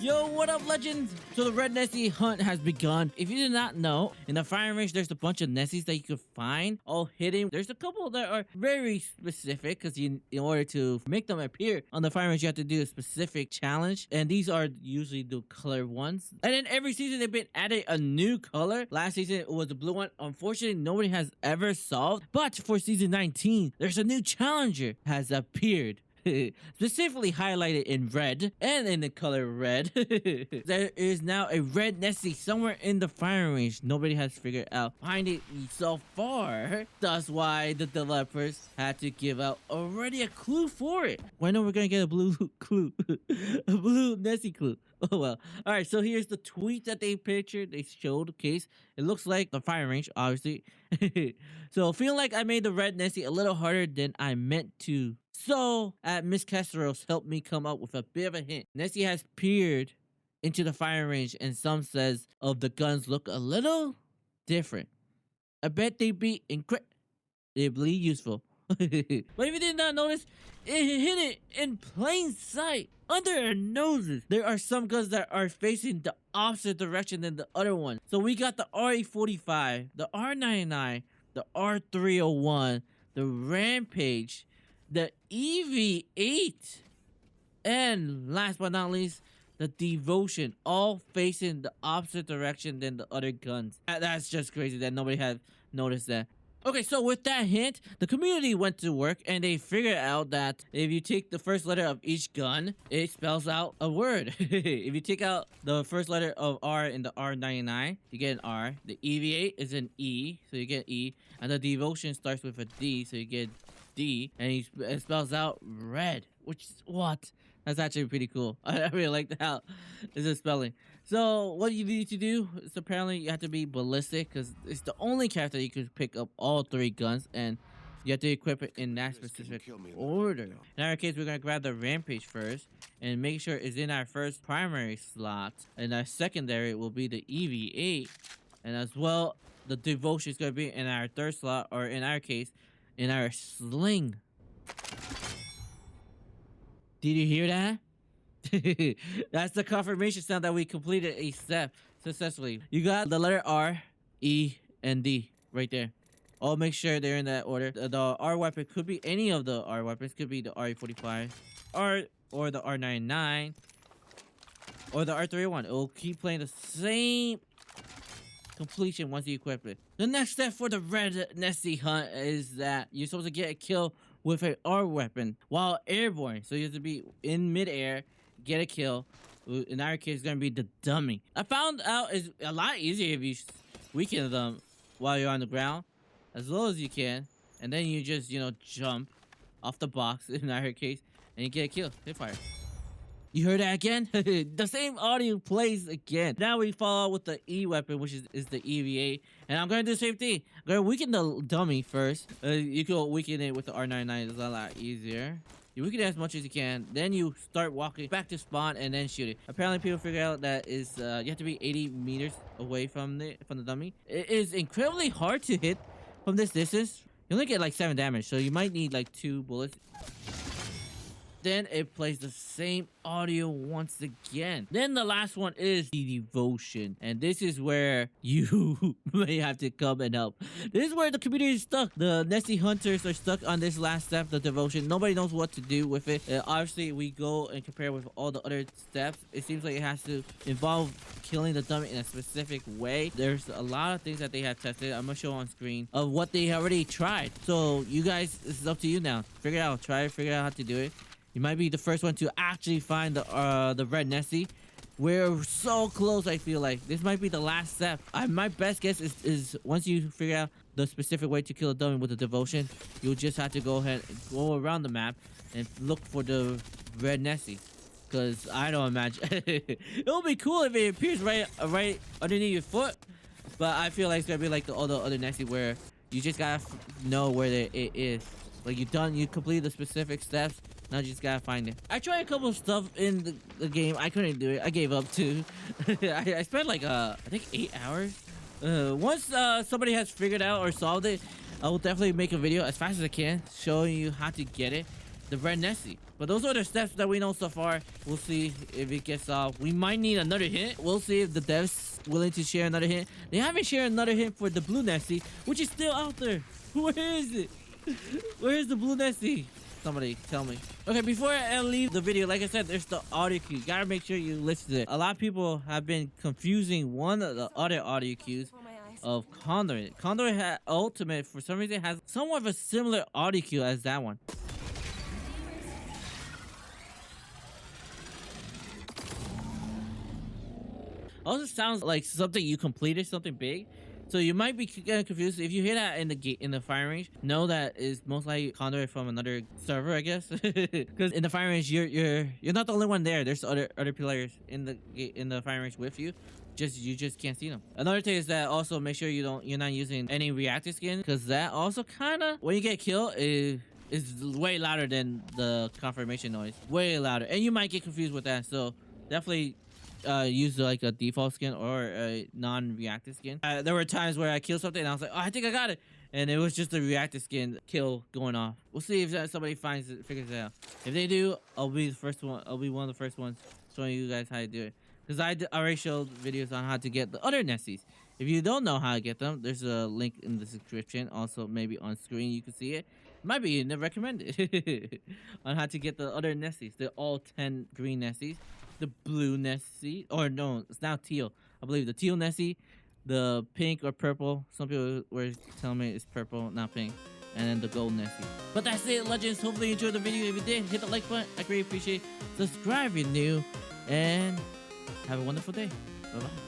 Yo, what up, legends? So the red Nessie hunt has begun. If you did not know, in the firing range, there's a bunch of Nessies that you could find, all hidden. There's a couple that are very specific, because in order to make them appear on the firing range, you have to do a specific challenge. And these are usually the color ones. And then every season, they've been added a new color. Last season, it was the blue one. Unfortunately, nobody has ever solved. But for season 19, there's a new challenger has appeared. Specifically highlighted in red and in the color red. There is now a red Nessie somewhere in the firing range. Nobody has figured out find it so far. That's why the developers had to give out already a clue for it. Why not we're gonna get a blue clue? A blue Nessie clue. Oh well. Alright, so here's the tweet that they pictured. They showed case. It looks like the firing range, obviously. So feel like I made the red Nessie a little harder than I meant to. So, Miss Castros helped me come up with a bit of a hint. Nessie has peered into the firing range, and some says of the guns look a little different. I bet they'd be incredibly useful. But if you did not notice, it hit it in plain sight, under our noses. There are some guns that are facing the opposite direction than the other one. So we got the RE45, the R99, the R301, the Rampage, the EV8, and last but not least, the Devotion, all facing the opposite direction than the other guns. That's just crazy that nobody had noticed that. Okay, so with that hint, the community went to work and they figured out that if you take the first letter of each gun, it spells out a word. If you take out the first letter of R in the R99, you get an R. The EV8 is an E, so you get E. And the Devotion starts with a D, so you get D. And it spells out red, which is what? That's actually pretty cool. I really like how it's a spelling. So what you need to do is apparently you have to be ballistic, because it's the only character you can pick up all three guns, and you have to equip it in that specific order. In our case, we're going to grab the Rampage first and make sure it's in our first primary slot, and our secondary will be the EV8, and as well the Devotion is going to be in our third slot, or in our case, in our sling. Did you hear that? That's the confirmation sound that we completed a step successfully. You got the letter R, E, and D right there. All make sure they're in that order. The R weapon could be any of the R weapons. Could be the RE45, or the R99, or the R301. It will keep playing the same completion once you equip it. The next step for the red Nessie hunt is that you're supposed to get a kill with an R weapon while airborne. So you have to be in midair, get a kill. In our case, it's gonna be the dummy. I found out it's a lot easier if you weaken them while you're on the ground, as low as you can, and then you just, you know, jump off the box in our case, and you get a kill. Hit fire. You heard that again? The same audio plays again. Now we follow with the E weapon, which is the EV8. And I'm going to do the same thing. I'm going to weaken the dummy first. You can weaken it with the R99. It's a lot easier. You weaken it as much as you can. Then you start walking back to spawn and then shoot it. Apparently people figure out that is you have to be 80 meters away from the dummy. It is incredibly hard to hit from this distance. You only get like 7 damage. So you might need like 2 bullets. Then it plays the same audio once again. Then the last one is the Devotion. And this is where you may have to come and help. This is where the community is stuck. The Nessie hunters are stuck on this last step, the Devotion. Nobody knows what to do with it. Obviously, we go and compare with all the other steps. It seems like it has to involve killing the dummy in a specific way. There's a lot of things that they have tested. I'm going to show on screen of what they already tried. So you guys, this is up to you now. Figure it out. Figure out how to do it. You might be the first one to actually find the red Nessie. We're so close, I feel like. This might be the last step. My best guess is once you figure out the specific way to kill a dummy with the Devotion, you'll just have to go ahead and go around the map and look for the red Nessie. Because I don't imagine... It'll be cool if it appears right underneath your foot. But I feel like it's going to be like all the other Nessie where you just got to know where it is. Like you completed the specific steps. Now you just gotta find it. I tried a couple of stuff in the game. I couldn't do it. I gave up too. I spent like I think 8 hours. Once somebody has figured out or solved it, I will definitely make a video as fast as I can showing you how to get it. the red Nessie. But those are the steps that we know so far. We'll see if it gets off. We might need another hint. We'll see if the devs willing to share another hint. They haven't shared another hint for the blue Nessie, which is still out there. Where is it? Where is the blue Nessie? Somebody tell me. Okay, before I leave the video, like I said, there's the audio cue. Gotta make sure you listen to it. A lot of people have been confusing one of the other audio cues of Conduit. Conduit Ultimate, for some reason, has somewhat of a similar audio cue as that one. Also sounds like something you completed, something big. So you might be getting confused. If you hear that in the firing range, know that is most likely Conduit from another server, I guess. Because in the firing range, you're not the only one there. There's other players in the firing range with you. You just can't see them. Another thing is that also make sure you're not using any reactor skin, because that also kind of, when you get killed, is way louder than the confirmation noise. Way louder, and you might get confused with that. So definitely use like a default skin or a non-reactive skin. There were times where I killed something and I was like, oh, I think I got it, and it was just a reactive skin kill going off. We'll see if somebody figures it out. If they do, I'll be the first one. I'll be one of the first ones showing you guys how to do it, because I already showed videos on how to get the other Nessies. If you don't know how to get them, there's a link in the description. Also, maybe on screen you can see it. Might be in the recommended on how to get the other Nessies. They're all 10 green Nessies. The blue Nessie, or no, it's now teal. I believe the teal Nessie, the pink or purple. Some people were telling me it's purple, not pink. And then the gold Nessie. But that's it, legends. Hopefully you enjoyed the video. If you did, hit the like button. I greatly appreciate it. Subscribe if you're new. And have a wonderful day. Bye-bye.